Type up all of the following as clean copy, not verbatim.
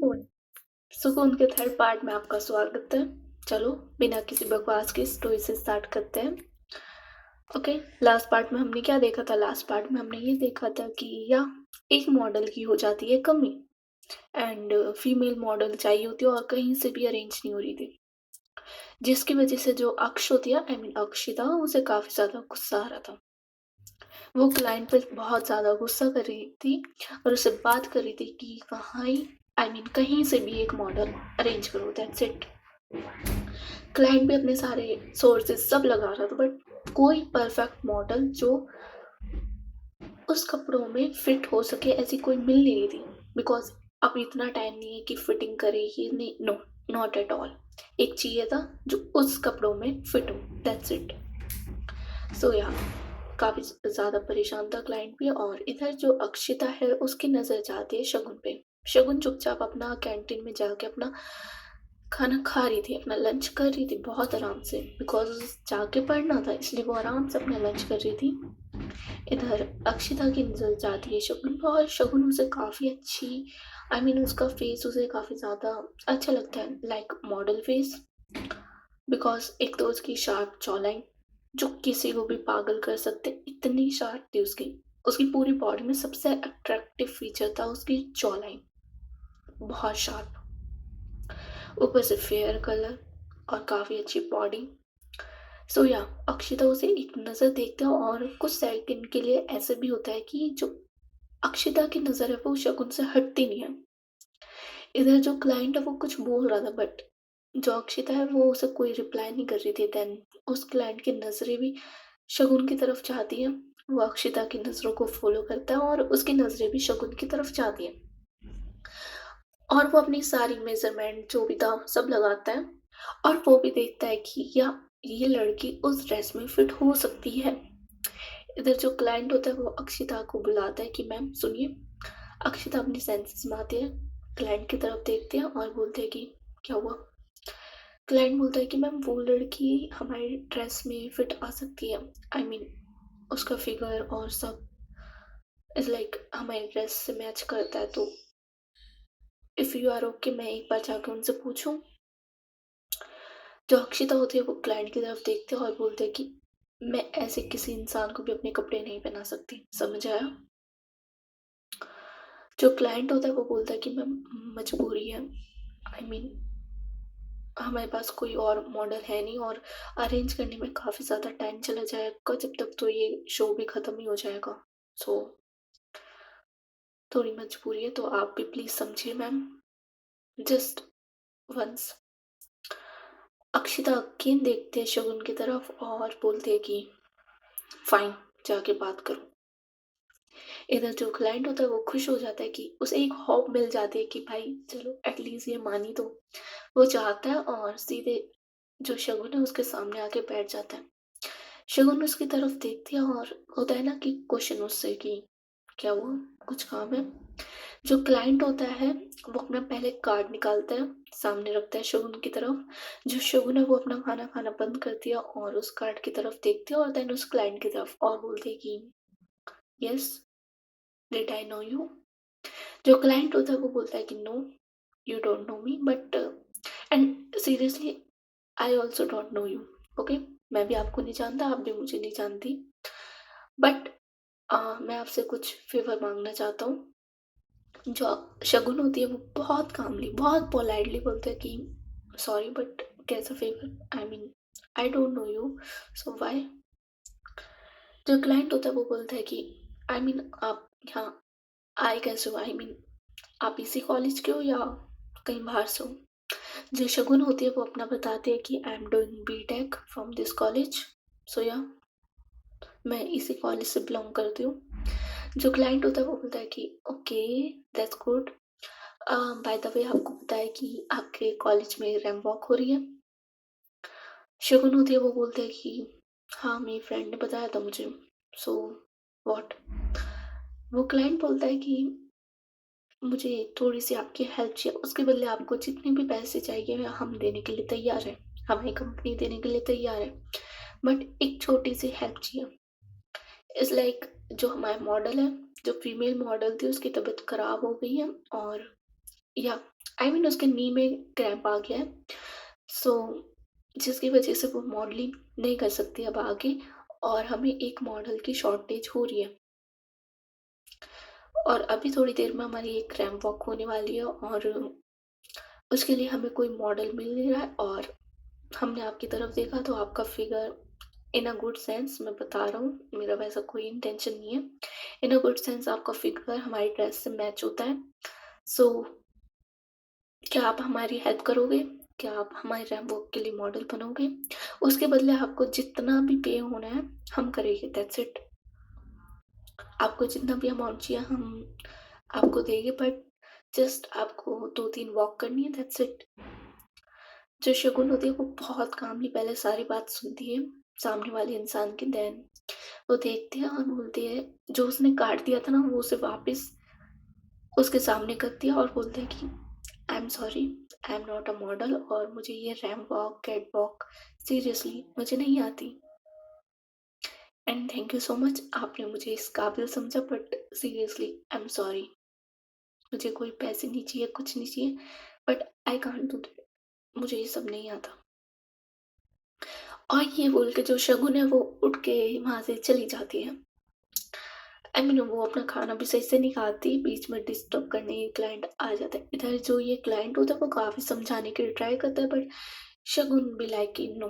सुकून। सुकून के थर्ड पार्ट में आपका स्वागत है। चलो, बिना किसी बकवास की स्टोरी से स्टार्ट करते हैं। ओके, लास्ट पार्ट में हमने क्या देखा था? लास्ट पार्ट में हमने ये देखा था कि या एक मॉडल की हो जाती है कमी एंड फीमेल मॉडल चाहिए होती है और कहीं से भी अरेंज नहीं हो रही थी, जिसकी वजह से जो अक्ष होती है, आई मीन अक्षिता, उसे काफ़ी ज़्यादा गुस्सा आ रहा था। वो क्लाइंट पे बहुत ज़्यादा गुस्सा कर रही थी और उससे बात कर रही थी कि कहीं से भी एक मॉडल अरेंज करो, दैट्स इट। क्लाइंट भी अपने सारे सोर्सेज सब लगा रहा था, बट कोई परफेक्ट मॉडल जो उस कपड़ों में फिट हो सके ऐसी कोई मिल नहीं रही थी। बिकॉज अब इतना टाइम नहीं है कि फिटिंग करे ही, नहीं, नो, नॉट एट ऑल। एक चाहिए था जो उस कपड़ों में फिट हो, दैट्स इट। सो या काफ़ी ज़्यादा परेशान था क्लाइंट भी। और इधर जो अक्षिता है उसकी नज़र जाती है शगुन पे। शगुन चुपचाप अपना कैंटीन में जाके अपना खाना खा रही थी, अपना लंच कर रही थी बहुत आराम से। बिकॉज जाके पढ़ना था इसलिए वो आराम से अपना लंच कर रही थी। इधर अक्षिता की नज़र जाती है शगुन पर और शगुन उसे काफ़ी अच्छी, उसका फेस उसे काफ़ी ज़्यादा अच्छा लगता है, लाइक मॉडल फेस। बिकॉज एक तो उसकी शार्प जॉलाइन जो किसी को भी पागल कर सकते, इतनी शार्प थी उसकी। उसकी पूरी बॉडी में सबसे अट्रैक्टिव फीचर था उसकी जॉलाइन, बहुत शार्प। ऊपर से फेयर कलर और काफ़ी अच्छी बॉडी। सो या अक्षिता उसे एक नज़र देखते हैं और कुछ सेकंड के लिए ऐसे भी होता है कि जो अक्षिता की नज़र है वो शगुन से हटती नहीं है। इधर जो क्लाइंट है वो कुछ बोल रहा था, बट जो अक्षिता है वो उसे कोई रिप्लाई नहीं कर रही थी। देन उस क्लाइंट की नज़रें भी शगुन की तरफ जाती हैं। वो अक्षिता की नज़रों को फॉलो करता है और उसकी नज़रें भी शगुन की तरफ जाती हैं। और वो अपनी सारी मेजरमेंट जो भी था सब लगाता है और वो भी देखता है कि या ये लड़की उस ड्रेस में फिट हो सकती है। इधर जो क्लाइंट होता है वो अक्षिता को बुलाता है कि मैम सुनिए। अक्षिता अपनी सेंसेस में आती है, क्लाइंट की तरफ देखते हैं और बोलते हैं कि क्या हुआ? क्लाइंट बोलता है कि मैम वो लड़की हमारी ड्रेस में फिट आ सकती है। उसका फिगर और सब इज लाइक हमारी ड्रेस से मैच करता है। तो इफ़ यू आर ओके, मैं एक बार जाकर उनसे पूछूं। जो अक्षिता होती है वो क्लाइंट की तरफ देखते हैं और बोलते हैं कि मैं ऐसे किसी इंसान को भी अपने कपड़े नहीं पहना सकती, समझ आया? जो क्लाइंट होता है वो बोलता है कि मैम मजबूरी है। आई मीन हमारे पास कोई और मॉडल है नहीं और अरेंज करने में काफ़ी ज़्यादा टाइम चला जाएगा, जब तक तो ये शो भी ख़त्म ही हो जाएगा। सो थोड़ी मजबूरी है, तो आप भी प्लीज़ समझिए ma'am, just once. Akshita again देखते हैं शगुन की तरफ और बोलते हैं कि फाइन, जाके बात करो। इधर जो क्लाइंट होता है वो खुश हो जाता है कि उसे एक होप मिल जाती है कि भाई चलो एटलीस्ट ये मानी तो। वो चाहता है और सीधे जो शगुन है उसके सामने आके बैठ जाता है। शगुन उसकी तरफ देखती है और होता है ना कि क्वेश्चन उससे कि क्या हुआ, कुछ काम है? जो क्लाइंट होता है वो अपना पहले कार्ड निकालता है, सामने रखता है शगुन की तरफ। जो शगुन है वो अपना खाना खाना बंद करती है और उस कार्ड की तरफ देखती है और देन उस क्लाइंट की तरफ और बोलती है कि yes, did I know you? जो क्लाइंट होता है वो बोलता है कि no, you don't know me, but and seriously I also don't know you. Okay, मैं भी आपको नहीं जानता, आप भी मुझे नहीं जानती, बट मैं आपसे कुछ फेवर मांगना चाहता हूँ। जो शगुन होती है वो बहुत कामली, बहुत पोलाइटली बोलते हैं कि सॉरी बट कैसा favour? I don't know you, so why? जो क्लाइंट होता है वो बोलता है कि आप यहाँ आए कैसे हो? आप इसी कॉलेज के हो या कहीं बाहर से हो? जो शगुन होती है वो अपना बताती है कि I am doing BTech from this college. So yeah मैं इसी कॉलेज से बिलोंग करती हूँ। जो क्लाइंट होता है वो बोलता है कि okay, that's good. By the way आपको पता है कि आपके कॉलेज में रैंप वॉक हो रही है? शगुन होती है वो बोलते हैं कि हाँ, मेरी फ्रेंड ने बताया था मुझे। So what? वो क्लाइंट बोलता है कि मुझे थोड़ी-सी आपकी हेल्प चाहिए, उसके बदले आपको जितने भी पैसे चाहिए हम देने के लिए तैयार हैं, हमारी कंपनी देने के लिए तैयार है। बट एक छोटी-सी हेल्प चाहिए। इट्स लाइक जो हमारा मॉडल है, जो फीमेल मॉडल थी उसकी तबीयत खराब हो गई है और या उसके नी में क्रैम्प आ गया है। सो जिसकी वजह से वो मॉडलिंग नहीं कर सकती अब आगे, और हमें एक मॉडल की शॉर्टेज हो रही है। और अभी थोड़ी देर में हमारी एक रैंप वॉक होने वाली है, और उसके लिए हमें कोई मॉडल मिल नहीं रहा है। और हमने आपकी तरफ देखा तो आपका figure, in a good sense मैं बता रहा हूँ, मेरा वैसा कोई इंटेंशन नहीं है, इन अ गुड सेंस आपका फिगर हमारी ड्रेस से मैच होता है। सो क्या आप हमारी हेल्प करोगे? क्या आप हमारे रैंप वॉक के लिए मॉडल बनोगे? उसके बदले आपको जितना भी पे होना है हम करेंगे, दैट्स इट। आपको जितना भी अमाउंट चाहिए हम आपको देंगे, बट जस्ट आपको 2-3 वॉक करनी है, दैट्स इट। जो शगुन होती है वो बहुत कामली पहले सारी बात सुनती है सामने वाले इंसान की, देन वो देखती है और बोलती है, जो उसने काट दिया था ना वो उसे वापस उसके सामने कर दिया और बोलते हैं कि I am sorry, I am not a model, और मुझे ये ramp walk, cat walk seriously मुझे नहीं आती। And thank you so much, आपने मुझे इस काबिल समझा, but seriously I am sorry, मुझे कोई पैसे नहीं चाहिए, कुछ नहीं चाहिए, but I can't do that, मुझे ये सब नहीं आता। और ये बोल के जो शगुन है वो उठ के वहाँ से चली जाती है। वो अपना खाना भी सही से नहीं खाती, बीच में डिस्टर्ब करने ये क्लाइंट आ जाता है। इधर जो ये क्लाइंट होता है वो काफ़ी समझाने की ट्राई करता है, बट शगुन बी लाइक कि no,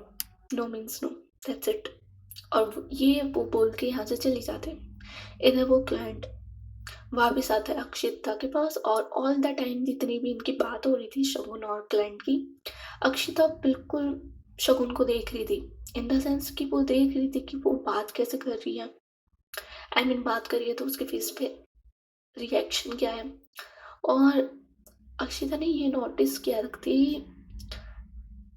no means no, that's it. और वो बोल के यहाँ से चली जाते हैं। इधर वो क्लाइंट वापस आता है अक्षिता के पास, और ऑल द टाइम जितनी भी इनकी बात हो रही थी शगुन और क्लाइंट की, अक्षिता बिल्कुल शगुन को देख रही थी, इन द सेंस कि वो देख रही थी कि वो बात कैसे कर रही है। बात कर रही है तो उसके फेस पे रिएक्शन क्या है। और अक्षिता ने ये नोटिस किया रखती,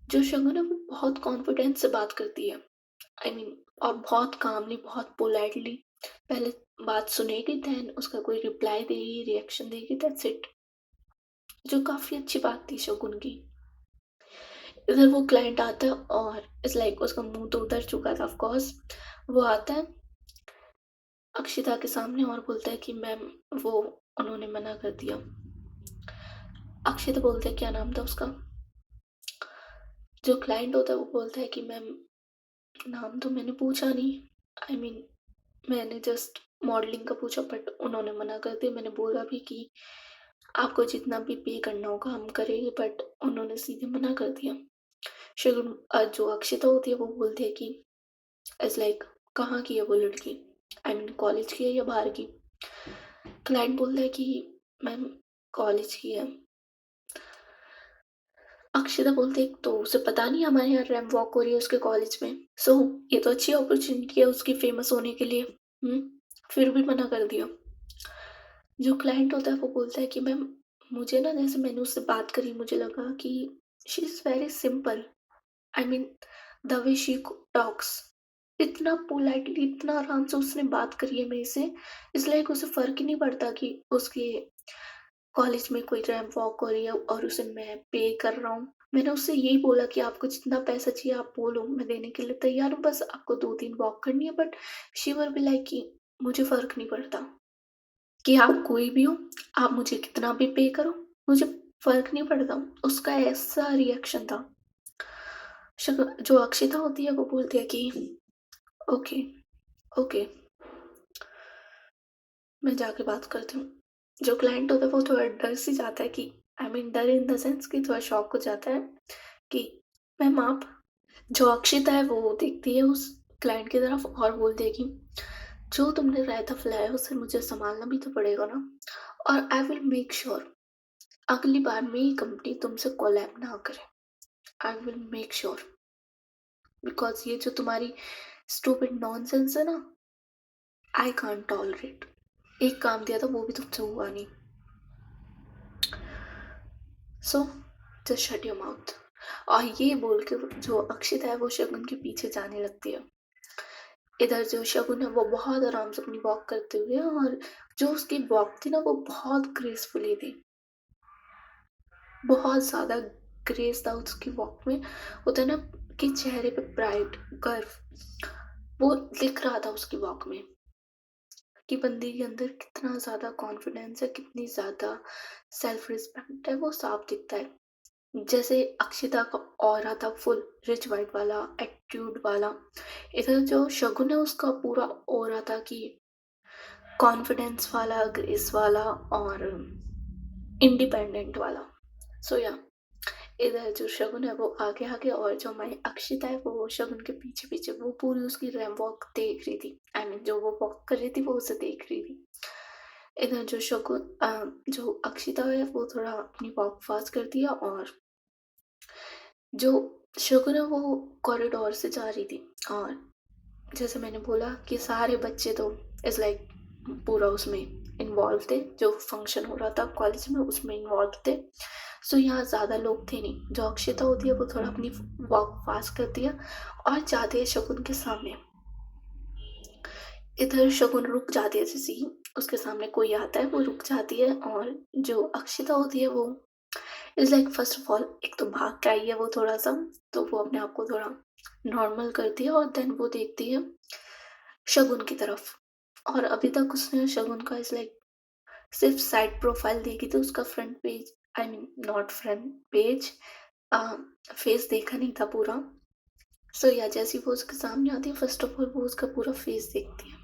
जो शगुन है वो बहुत कॉन्फिडेंस से बात करती है, और बहुत कामली, बहुत पोलाइटली पहले बात सुनेगी, देन उसका कोई रिप्लाई देगी, रिएक्शन देगी, दैट्स इट। जो काफ़ी अच्छी बात थी शगुन की। इधर वो क्लाइंट आता है और इट्स लाइक उसका मुंह तो उधर चुका था ऑफ कोर्स। वो आता है अक्षिता के सामने और बोलता है कि मैम, वो उन्होंने मना कर दिया। अक्षिता बोलते है क्या नाम था उसका? जो क्लाइंट होता है वो बोलता है कि मैम, नाम तो मैंने पूछा नहीं, आई I मीन मैंने जस्ट मॉडलिंग का पूछा, बट उन्होंने मना कर दिया। मैंने बोला भी कि आपको जितना भी पे करना होगा हम करेंगे, बट उन्होंने सीधे मना कर दिया। शगुन जो अक्षिता होती है वो बोलती है कि इट्स लाइक कहाँ की है वो लड़की, कॉलेज की है या बाहर की? क्लाइंट बोलता है कि मैम कॉलेज की है। अक्षिता बोलती है तो उसे पता नहीं हमारे यहाँ रैंप वॉक हो रही है उसके कॉलेज में। सो ये तो अच्छी अपॉर्चुनिटी है उसकी फेमस होने के लिए। फिर भी मना कर दिया। जो क्लाइंट होता है वो बोलता है कि मैम, मुझे ना जैसे मैंने उससे बात करी मुझे लगा कि she is very simple, I mean the way she talks, इतना पोलाइटली, इतना आराम से उसने बात करी है मेरे से, इसलिए उसे फ़र्क ही नहीं पड़ता कि उसके कॉलेज में कोई रैंप वॉक हो रही है और उसे मैं पे कर रहा हूँ। मैंने उससे यही बोला कि आपको जितना पैसा चाहिए आप बोलो, मैं देने के लिए तैयार हूँ, बस आपको 2-3 वॉक करनी है, but she will be like कि मुझे फ़र्क नहीं पड़ता कि आप कोई भी हो, आप मुझे कितना भी पे करो, मुझे फ़र्क नहीं पड़ता। उसका ऐसा रिएक्शन था। जो अक्षिता होती है वो बोलती है कि ओके, ओके, मैं जाके बात करती हूँ। जो क्लाइंट होता है वो थोड़ा डर सी जाता है कि डर इन द सेंस कि थोड़ा शॉक हो जाता है कि मैम आप। जो अक्षिता है वो देखती है उस क्लाइंट की तरफ और बोलती है कि जो तुमने रायता फैलाया उसे मुझे संभालना भी तो पड़ेगा ना, और आई विल मेक श्योर अगली बार मेरी कंपनी तुमसे कोलैब ना करे। I will make sure, because ये जो तुम्हारी स्टूपिड नॉनसेंस है ना, आई कांट टॉलरेट। एक काम दिया था वो भी तुमसे हुआ नहीं, so just shut your mouth. और ये बोल के जो अक्षिता है वो शगुन के पीछे जाने लगती है। इधर जो शगुन है वो बहुत आराम से अपनी वॉक करते हुए, और जो उसकी वॉक थी ना वो बहुत ग्रेसफुली थी, बहुत ज़्यादा ग्रेस था उसकी वॉक में। होता है ना कि चेहरे पे प्राइड, गर्व, वो दिख रहा था उसकी वॉक में। कि बंदे के अंदर कितना ज़्यादा कॉन्फिडेंस है, कितनी ज़्यादा सेल्फ रिस्पेक्ट है, वो साफ दिखता है। जैसे अक्षिता का ऑरा था फुल रिच वाइट वाला, एटीट्यूड वाला। इधर जो शगुन है उसका पूरा ऑरा था कि कॉन्फिडेंस वाला, ग्रेस वाला और इंडिपेंडेंट वाला। सो या इधर जो शगुन है वो आगे आगे और जो हमारी अक्षिता है वो शगुन के पीछे पीछे, वो पूरी उसकी रैम वॉक देख रही थी। आई मीन जो वो वॉक कर रही थी वो उसे देख रही थी। इधर जो जो अक्षिता है वो थोड़ा अपनी वॉक फास्ट कर दिया, और जो शगुन है वो कॉरिडोर से जा रही थी। और जैसे मैंने बोला कि सारे बच्चे तो इज लाइक पूरा उसमें इन्वॉल्व थे, जो फंक्शन हो रहा था कॉलेज में उसमें इन्वॉल्व थे। सो यहाँ ज़्यादा लोग थे नहीं। जो अक्षिता होती है वो थोड़ा अपनी वॉक फास्ट कर दिया और जाती है शगुन के सामने। इधर शगुन रुक जाती है, जैसे ही उसके सामने कोई आता है वो रुक जाती है, और जो अक्षिता होती है वो is like first of all एक तो भाग के आई है वो थोड़ा सा, तो वो अपने आप को थोड़ा नॉर्मल करती है और देन वो देखती है शगुन की तरफ। और अभी तक उसने शगुन का इज लाइक सिर्फ साइड प्रोफाइल देखी थी, उसका front page, I mean not front page, face देखा नहीं था पूरा। सो या जैसी वो उसके सामने आती है फर्स्ट ऑफ ऑल वो उसका पूरा फेस देखती है।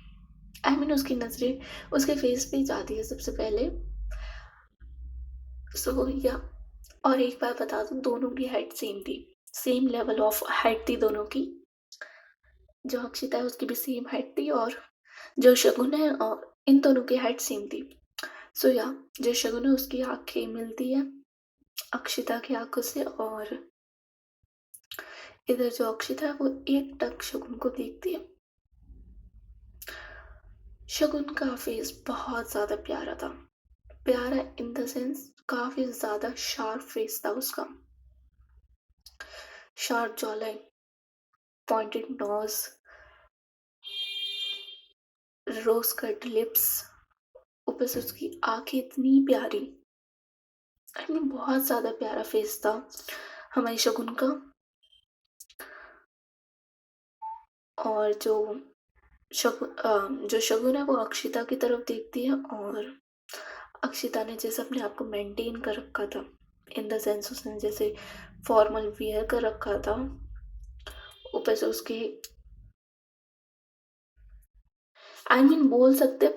आई मीन उसकी नजरें उसके फेस पे ही जाती है सबसे पहले। सो या और एक बार बता दूं, दोनों की हाइट सेम थी, सेम लेवल ऑफ हाइट थी दोनों की। जो अक्षिता है उसकी भी सेम हाइट थी, और जो शगुन है और इन दोनों की हाइट सेम थी। सो या जो शगुन है उसकी आंखें मिलती है अक्षिता की आंखों से, और इधर जो अक्षिता है वो एक टक शगुन को देखती है। शगुन का फेस बहुत ज्यादा प्यारा था, प्यारा इन द सेंस काफी ज्यादा शार्प फेस था उसका। Sharp jaw line, pointed nose, rose cut lips, ऊपर से उसकी आंखें इतनी प्यारी। आई मीन बहुत ज्यादा प्यारा फेस था हमारी शगुन का। और जो शगुन है वो अक्षिता की तरफ देखती है, और अक्षिता ने जैसे अपने आप को मेंटेन कर रखा था, इन द सेंस उसने जैसे फॉर्मल वियर कर रखा था, ऊपर से उसके आई मीन बोल सकते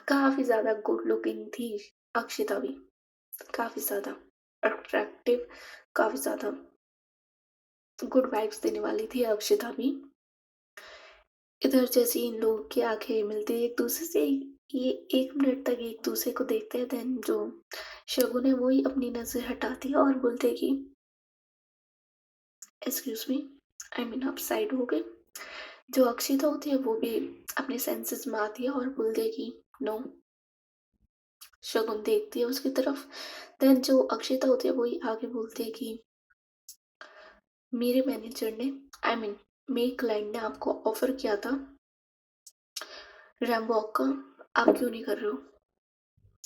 काफी ज्यादा गुड लुकिंग थी अक्षिता भी, काफी ज्यादा अट्रैक्टिव, काफी ज्यादा गुड वाइब्स देने वाली थी अक्षिता भी। इधर जैसे इन लोगों की आंखें मिलती है एक दूसरे से, ये 1 मिनट तक एक दूसरे को देखते हैं, देन जो शगुन है वो ही अपनी नजर हटाती है और बोलते हैं कि एक्सक्यूज मी, आई मीन आप साइड हो गए। जो अक्षिता होती है वो भी अपने सेंसेस में आती है और बोलती है कि नो। शगुन देखती है उसकी तरफ, देन जो अक्षिता होती है वही आगे बोलती है कि मेरे मैनेजर ने, आई मीन मेरे क्लाइंट ने आपको ऑफर किया था रैम्बॉक का, आप क्यों नहीं कर रहे हो।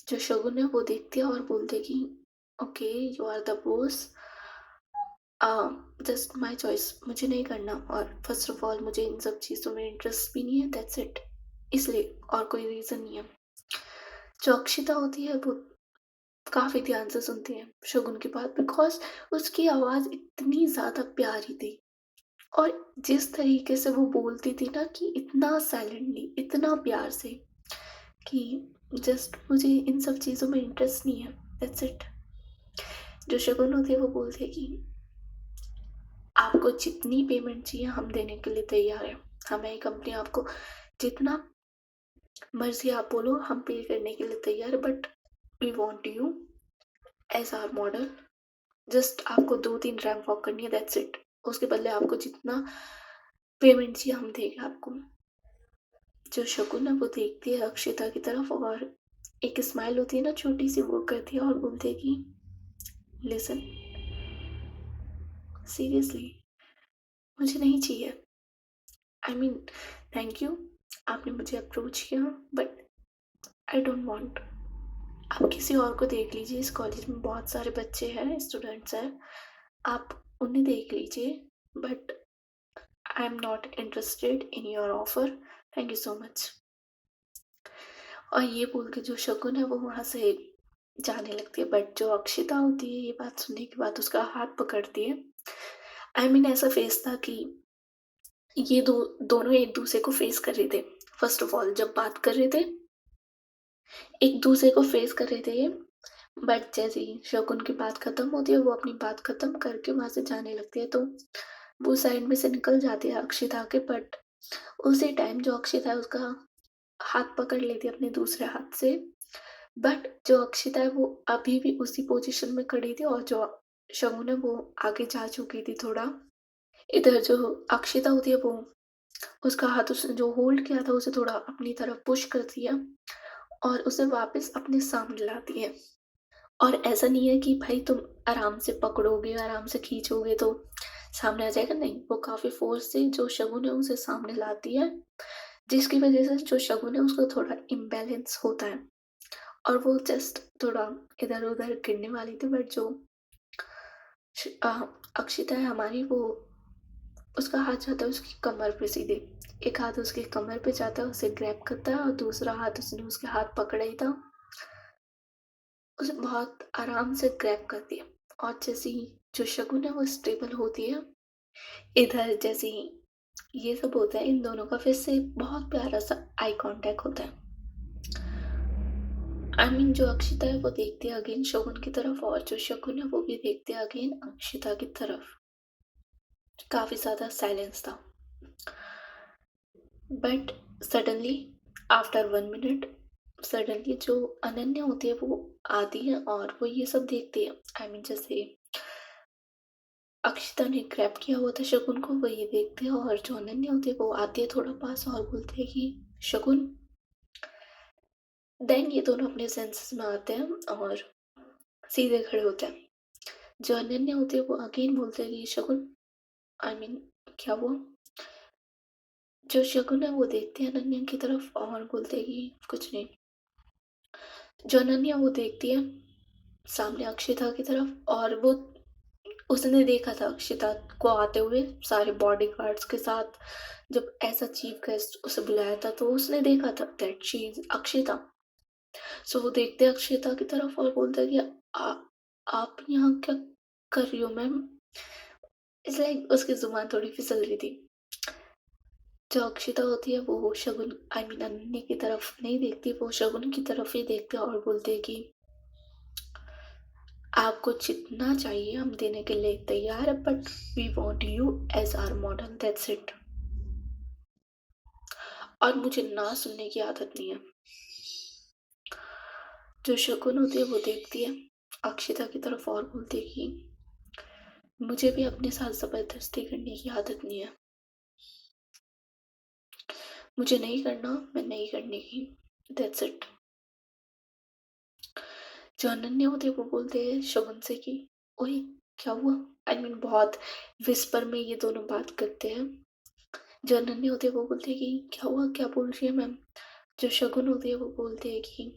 जो शगुन है वो देखती है और बोलते है कि okay you are the boss, just my choice, मुझे नहीं करना, और फर्स्ट ऑफ ऑल मुझे इन सब चीज़ों में इंटरेस्ट भी नहीं है, दैट्स इट, इसलिए और कोई रीज़न नहीं है। जो अक्षिता होती है वो काफ़ी ध्यान से सुनती है शगुन की बात, बिकॉज उसकी आवाज़ इतनी ज़्यादा प्यारी थी, और जिस तरीके से वो बोलती थी ना कि इतना साइलेंटली, इतना प्यार से कि जस्ट मुझे इन सब चीज़ों में इंटरेस्ट नहीं है, दैट्स इट। जो शगुन होती है वो बोलती है कि आपको जितनी पेमेंट चाहिए हम देने के लिए तैयार हैं, हमारी कंपनी आपको जितना मर्जी आप बोलो हम पे करने के लिए तैयार है, but we want you as our model. जस्ट आपको 2-3 रैंप वॉक करनी है, दैट्स इट। उसके बदले आपको जितना पेमेंट चाहिए हम देंगे आपको। जो शगुन है वो देखती है अक्षिता की तरफ, और एक स्माइल होती है ना छोटी सी, वो करती है और बोलती है कि लिसन, सीरियसली मुझे नहीं चाहिए, आई मीन थैंक यू, आपने मुझे अप्रोच किया, बट आई डोंट वांट। आप किसी और को देख लीजिए, इस कॉलेज में बहुत सारे बच्चे हैं, स्टूडेंट्स हैं, आप उन्हें देख लीजिए, but I am not interested in your offer, thank you so much. और ये बोल के जो शगुन है वो वहाँ से जाने लगती है, बट जो अक्षिता होती है ये बात सुनने के बाद उसका हाथ पकड़ती है। ऐसा फेस था कि ये दोनों एक दूसरे को फेस कर रहे थे। फर्स्ट ऑफ ऑल जब बात कर रहे थे, एक दूसरे को फेस कर रहे थे ये, बट जैसे ही शगुन की बात खत्म होती है, वो अपनी बात खत्म करके वहां से जाने लगती है, तो वो साइड में से निकल जाती है अक्षिता के। बट उसी टाइम जो अक्षिता है उसका हाथ पकड़ लेती है अपने दूसरे हाथ से। बट जो अक्षिता है वो अभी भी उसी पोजीशन में खड़ी थी, और जो शगुन है वो आगे जा चुकी थी थोड़ा। इधर जो अक्षिता होती है वो उसका हाथ उसने जो होल्ड किया था उसे थोड़ा अपनी तरफ पुश करती है और उसे वापस अपने सामने लाती है। और ऐसा नहीं है कि भाई तुम आराम से पकड़ोगे, आराम से खींचोगे तो सामने आ जाएगा, नहीं, वो काफ़ी फ़ोर्स से जो शगुन है उसे सामने लाती है, जिसकी वज़ह से जो शगुन है उसको थोड़ा इम्बैलेंस होता है और वो जस्ट थोड़ा इधर-उधर गिरने वाली थी, बट जो अक्षिता है हमारी, वो उसका हाथ जाता है उसकी कमर पे सीधे। एक हाथ उसकी कमर पे जाता है, उसे ग्रैब करता है और दूसरा हाथ उसने उसके हाथ पकड़ा ही था, उसे बहुत आराम से ग्रैब करती है। और जैसे ही जो शगुन है वो स्टेबल होती है, इधर जैसे ही ये सब होता है, इन दोनों का फिर से बहुत प्यारा सा आई कांटेक्ट होता है। जो अक्षिता है वो देखती है अगेन शगुन की तरफ, और जो शगुन है वो भी देखते हैं अगेन अक्षिता की तरफ। काफी ज्यादा साइलेंस था, but suddenly after 1 minute suddenly जो अनन्या होती है वो आती है और वो ये सब देखती है। जैसे अक्षिता ने ग्रैब किया हुआ था शगुन को, वो ये देखते हैं, और जो अनन्या होती है वो आती है थोड़ा पास और बोलते हैं कि शगुन। देन ये दोनों अपने सेंसेस में आते हैं और सीधे खड़े होते हैं। जो अनन्या होती है वो अगेन बोलते हैं कि शगुन, आई मीन क्या हुआ। जो शगुन है वो देखते हैं अनन्या की तरफ और बोलते हैं कि कुछ नहीं। जो अनन्या वो देखती है सामने अक्षिता की तरफ, और वो उसने देखा था अक्षिता को आते हुए सारे बॉडीगार्ड्स के साथ, जब ऐसा चीफ गेस्ट उसे बुलाया था तो उसने देखा था दैट शी इज अक्षिता। सो वो देखते हैं अक्षिता की तरफ और बोलते हैं कि आप यहाँ क्या कर रही हो मैम। इट्स लाइक उसकी जुबान थोड़ी फिसल रही थी। जो अक्षिता होती है वो शगुन, अनन्या की तरफ नहीं देखती, वो शगुन की तरफ ही देखते हैं और बोलते हैं कि आपको जितना चाहिए हम देने के लिए तैयार है, but we want you as our model, that's it. और मुझे ना सुनने की आदत नहीं है। जो शगुन होती है वो देखती है अक्षिता की तरफ और बोलती है कि मुझे भी अपने साथ जबरदस्ती करने की आदत नहीं है, मुझे नहीं करना, मैं नहीं करने की, दैट्स इट। जो अनन्या होते हैं वो बोलते हैं शगुन से कि ओए क्या हुआ। बहुत विस्पर में ये दोनों बात करते हैं। जो अनन्या होती है वो बोलते हैं कि क्या हुआ, क्या बोल रही है मैम। जो शगुन होती है वो बोलते हैं कि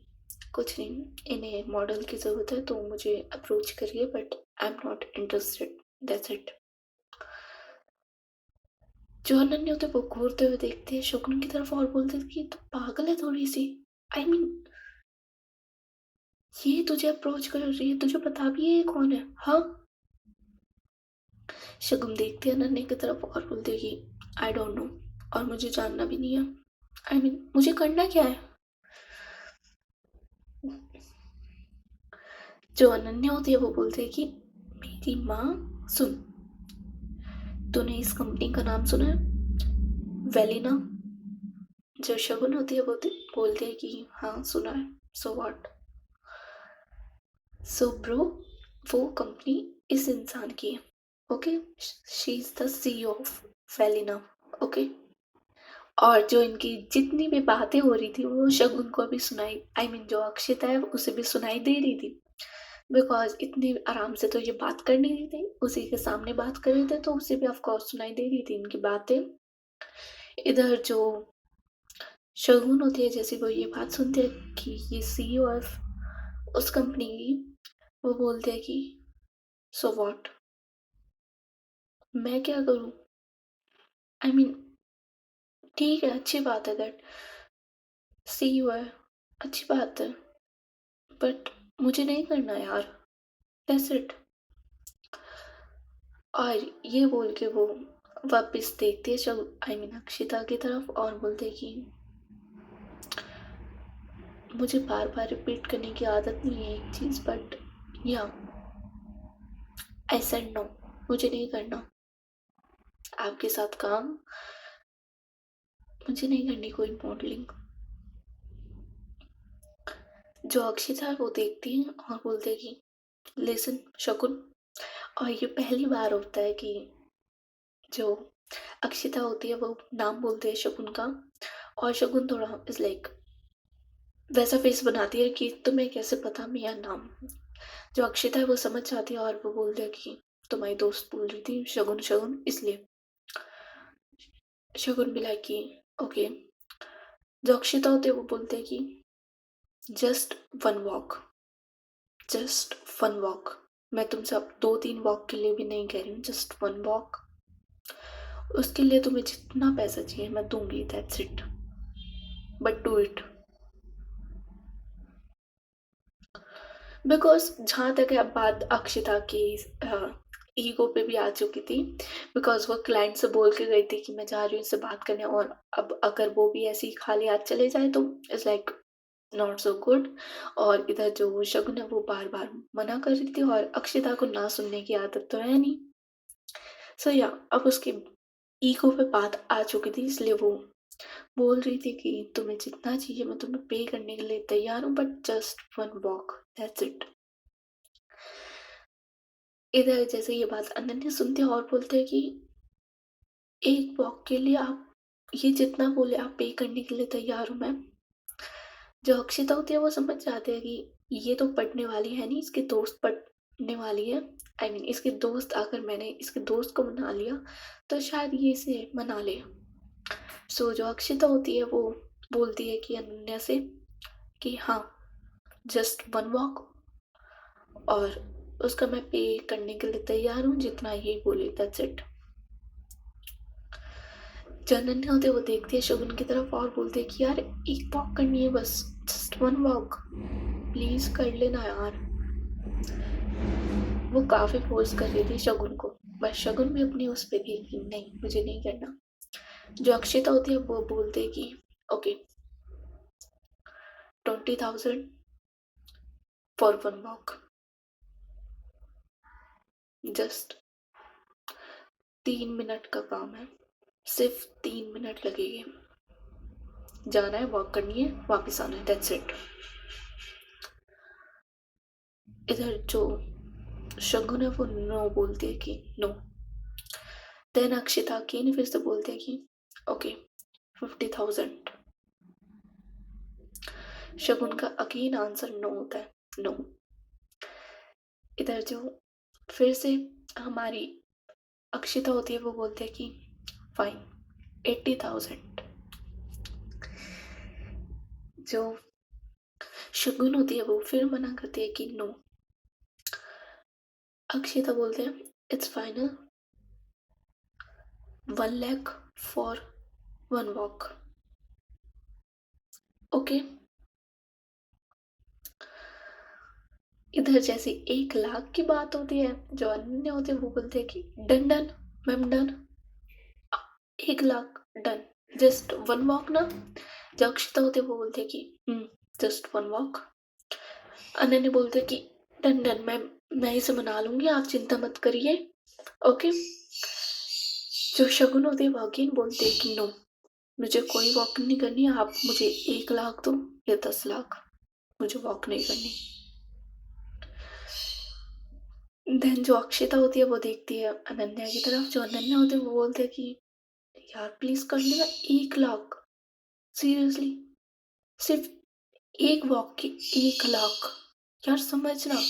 कुछ नहीं, इन्हें मॉडल की ज़रूरत है तो मुझे अप्रोच करिए, but I am not interested, that's it. जो अनन्या होते हैं वो घूरते हुए देखते हैं शगुन की तरफ और बोलते हैं कि तू पागल है थोड़ी सी। आई I मीन mean, ये तुझे अप्रोच कर रही है, तुझे पता भी है ये कौन है, हाँ। शगुन देखती है अनन्या की तरफ और बोलती है कि आई डोंट नो, और मुझे जानना भी नहीं है। मुझे करना क्या है। जो अनन्या होती है वो बोलती है कि मेरी माँ सुन, तूने इस कंपनी का नाम सुना है, वेलिना। जो शगुन होती है वो बोलती है कि हाँ सुना है, सो व्हाट। सो ब्रो, वो कंपनी इस इंसान की है, okay, she is the CEO of Velina, okay. और जो इनकी जितनी भी बातें हो रही थी वो शगुन को भी सुनाई, जो अक्षिता है उसे भी सुनाई दे रही थी, बिकॉज इतनी आराम से तो ये बात कर नहीं रही थी, उसी के सामने बात कर रहे थे तो उसे भी ऑफकोर्स सुनाई दे रही थी इनकी बातें। इधर जो शगुन होती है जैसे वो ये बात सुनते हैं कि ये सीईओ ऑफ उस कंपनी की, वो बोलते हैं कि सो व्हाट, मैं क्या करूं। आई मीन ठीक है, अच्छी बात है दैट सीईओ है, अच्छी बात है, बट मुझे नहीं करना यार, दैट्स इट। और ये बोल के वो वापस देखती है जब आई मीन अक्षिता की तरफ और बोलते कि मुझे बार बार रिपीट करने की आदत नहीं है एक चीज़, बट या आई सेड नो, मुझे नहीं करना आपके साथ काम, मुझे नहीं करनी कोई मॉडलिंग। जो अक्षिता है वो देखती है और बोलते है कि लिसन शकुन। और ये पहली बार होता है कि जो अक्षिता होती है वो नाम बोलते है शकुन का, और शकुन थोड़ा इज लाइक वैसा फेस बनाती है कि तुम्हें कैसे पता मेरा नाम। जो अक्षिता है वो समझ जाती है और वो बोलती है कि तुम्हारी दोस्त बोल रही थी शगुन शगुन, इसलिए शगुन भी लाइक कि ओके। जो अक्षिता होती है वो बोलते हैं कि just one walk, just one walk. मैं तुमसे अब 2-3 वॉक के लिए भी नहीं कह रही हूँ, जस्ट वन वॉक। उसके लिए तुम्हें जितना पैसा चाहिए मैं दूंगी, that's it, but do it. Because जहाँ तक है अब बात अक्षिता की ईगो पे भी आ चुकी थी, बिकॉज वो क्लाइंट से बोल के गई थी कि मैं जा रही हूँ इससे बात करने, और अब अगर वो भी ऐसे ही खाली हाथ चले जाए तो it's like not so good. और इधर जो शगुन है वो बार बार मना कर रही थी, और अक्षिता को ना सुनने की आदत तो है नहीं। सो या अब उसकी ईगो पे बात आ चुकी थी, इसलिए वो बोल रही थी कि तुम्हें जितना चाहिए मैं तुम्हें पे करने के लिए तैयार हूँ, but just one walk, that's it. इधर जैसे ये बात अनन्या सुनते हैं और बोलते हैं कि एक वॉक के लिए आप ये जितना बोले आप पे करने के लिए तैयार हूँ मैं। जो अक्षिता होती है वो समझ जाते हैं कि ये तो पढ़ने वाली है नहीं, इसके दोस्त पढ़ने वाली है। आई मीन इसके दोस्त, अगर मैंने इसके दोस्त को मना लिया तो शायद ये इसे मना ले। सो जो अक्षिता होती है वो बोलती है कि अनन्या से कि हाँ, जस्ट वन वॉक, और उसका मैं पे करने के लिए तैयार हूँ जितना ये बोले, दैट्स इट। जो अनन्या होती है वो देखती है शगुन की तरफ और बोलती है कि यार एक वॉक करनी है बस, जस्ट वन वॉक, प्लीज कर लेना यार। वो काफी फोर्स कर रही थी शगुन को, बस शगुन भी अपनी उस पे थी कि नहीं मुझे नहीं करना। जो अक्षिता होती है वो बोलते है कि okay 20,000 for one walk, just 3 minute का काम है, सिर्फ 3 मिनट लगेंगे, जाना है वॉक करनी है वापस आना है, दैट्स इट। इधर जो शगुन है वो नो बोलती है कि नो। देन अक्षिता अकेले फिर से बोलते हैं कि ओके 50,000। शगुन का अगेन आंसर नो होता है, नो। इधर जो फिर से हमारी अक्षिता होती है वो बोलते हैं कि फाइन 80,000। जो शगुन होती है वो फिर मना करती है कि नो। अक्षिता बोलते हैं it's final 1 lakh for one walk, okay. इधर जैसे 1 लाख की बात होती है, जो अन्य होते हैं वो बोलते हैं कि done done ma'am done, 1 lakh done, just one walk ना। जो अक्षता होते हैं वो बोलते हैं कि जस्ट वन वॉक। अनन्या बोलते हैं कि डन डन मैम, मैं इसे मना लूंगी, आप चिंता मत करिए, ओके। जो शगुन होते हैं वो अगेन बोलते हैं कि नो, मुझे कोई वॉक नहीं करनी, आप मुझे 1 लाख दो या 10 लाख, मुझे वॉक नहीं करनी। देन जो अक्षिता होती है वो देखती है अनन्या की तरफ, जो अनन्या होती है वो बोलते हैं कि यार प्लीज कर लेना 1 लाख, सीरियसली, सिर्फ एक वॉक के 1 लाख, यार समझना।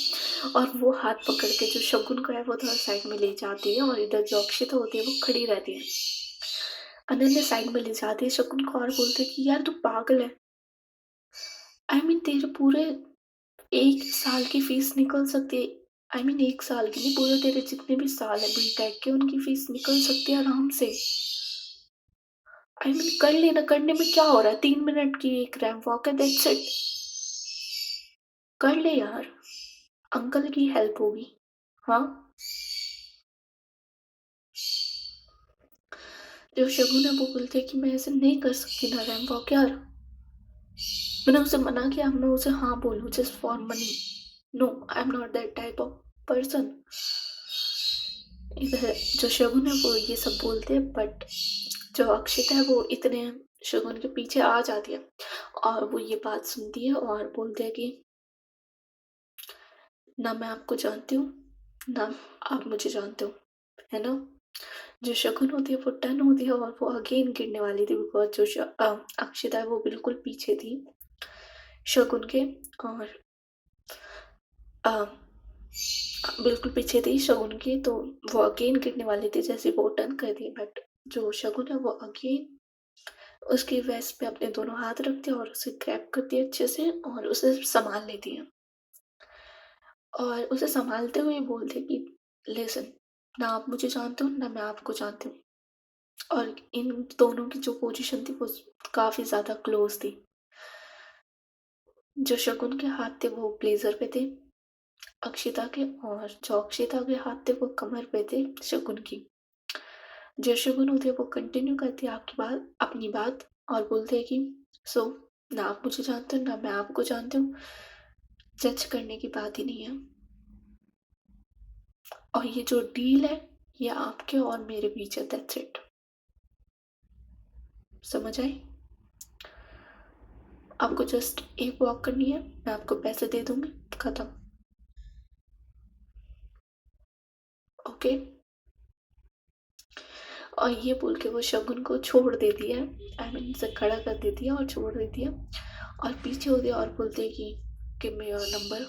और वो हाथ पकड़ के जो शगुन को है वो थोड़ा साइड में ले जाती है, और इधर जो अक्षिता होती है वो खड़ी रहती है। अनन्या साइड में ले जाती है शगुन को और बोलते हैं कि यार तू पागल है, आई मीन तेरे पूरे 1 साल की फीस निकल सकती है, आई मीन 1 साल की नहीं, पूरे तेरे जितने भी साल है बीटेक के उनकी फीस निकल सकती है आराम से। आई मीन कर लेना, करने में क्या हो रहा है, 3 मिनट की एक रैंप वॉक है, दैट्स इट। कर ले यार, अंकल की हेल्प होगी। हाँ, जो शगुन है वो बोलते हैं कि मैं ऐसे नहीं कर सकती ना रैम वॉक यार। मैंने उसे मना किया, मैं उसे हाँ बोलूँ just for money. No, I am not that type of person. इधर जो शगुन है वो ये सब बोलते हैं, बट जो अक्षिता है वो इतने शगुन के पीछे आ जाती है और वो ये बात सुनती है और बोलते हैं कि ना मैं आपको जानती हूँ, ना आप मुझे जानते हो, है ना? जो शकुन होती है वो टर्न होती है और वो अगेन गिरने वाली थी, बिकॉज जो अक्षिता है वो बिल्कुल पीछे थी शकुन के। और अ, बिल्कुल पीछे थी शकुन की, तो वो अगेन गिरने वाली थी जैसे वो टर्न कर दी, बट जो शकुन है वो अगेन उसकी वेस्ट पे अपने दोनों हाथ रखती है और उसे ग्रैब करती है अच्छे से और उसे संभाल लेती है और उसे संभालते हुए बोलते कि लिसन, ना आप मुझे जानते हो ना मैं आपको जानती हूँ। और इन दोनों की जो पोजीशन थी वो काफ़ी ज़्यादा क्लोज थी। जो शगुन के हाथ थे वो ब्लेज़र पे थे अक्षिता के, और जो अक्षिता के हाथ थे वो कमर पे थे शगुन की। जो शगुन होती है वो कंटिन्यू करती है आपकी बात अपनी बात और बोलते हैं कि सो, ना आप मुझे जानते हो ना मैं आपको जानती हूँ, जज करने की बात ही नहीं है। और ये जो डील है ये आपके और मेरे बीच है, दैट्स इट। समझ आई? आपको जस्ट एक वॉक करनी है, मैं आपको पैसे दे दूंगी, खत्म। ओके। और ये बोल के वो शगुन को छोड़ देती है, आई मीन से खड़ा कर देती है और छोड़ देती है और पीछे होती है और बोलती है कि गिव मी योर नंबर।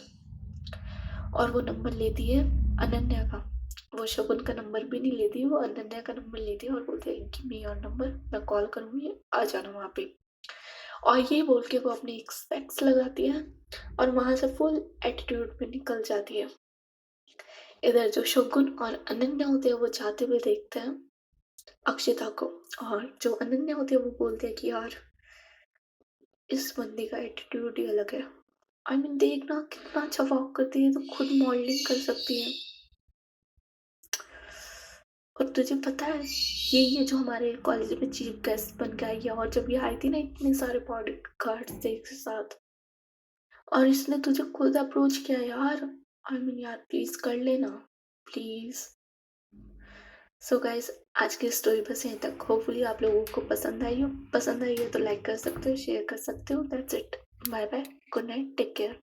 और वो नंबर लेती है अनन्या का। वो शगुन का नंबर भी नहीं लेती, वो अनन्या का नंबर लेती है और बोलती है गिव मी योर नंबर, मैं कॉल करूँगी, आ जाना वहाँ पे। और ये बोल के वो अपनी स्पेक्स लगाती है और वहाँ से फुल एटीट्यूड में निकल जाती है। इधर जो शगुन और अनन्या होते हैं वो जाते हुए देखते हैं अक्षिता को, और जो अनन्या होती है वो बोलते हैं कि यार इस बंदी का एटीट्यूड ही अलग है। आई मीन देखना कितना अच्छा वॉक करती है, तो खुद मॉडलिंग कर सकती है। और तुझे पता है ये जो हमारे कॉलेज में चीफ गेस्ट बन के आई है, और जब ये आई थी ना इतने सारे बॉडी गार्ड्स थे एक साथ, और इसने तुझे खुद अप्रोच किया यार। आई मीन यार प्लीज कर लेना, प्लीज। सो गाइस, आज की स्टोरी बस यहीं तक। होपफुली आप लोगों को पसंद आई हो। पसंद आई हो तो लाइक कर सकते हो, शेयर कर सकते हो। That's it. Bye bye, good night, take care.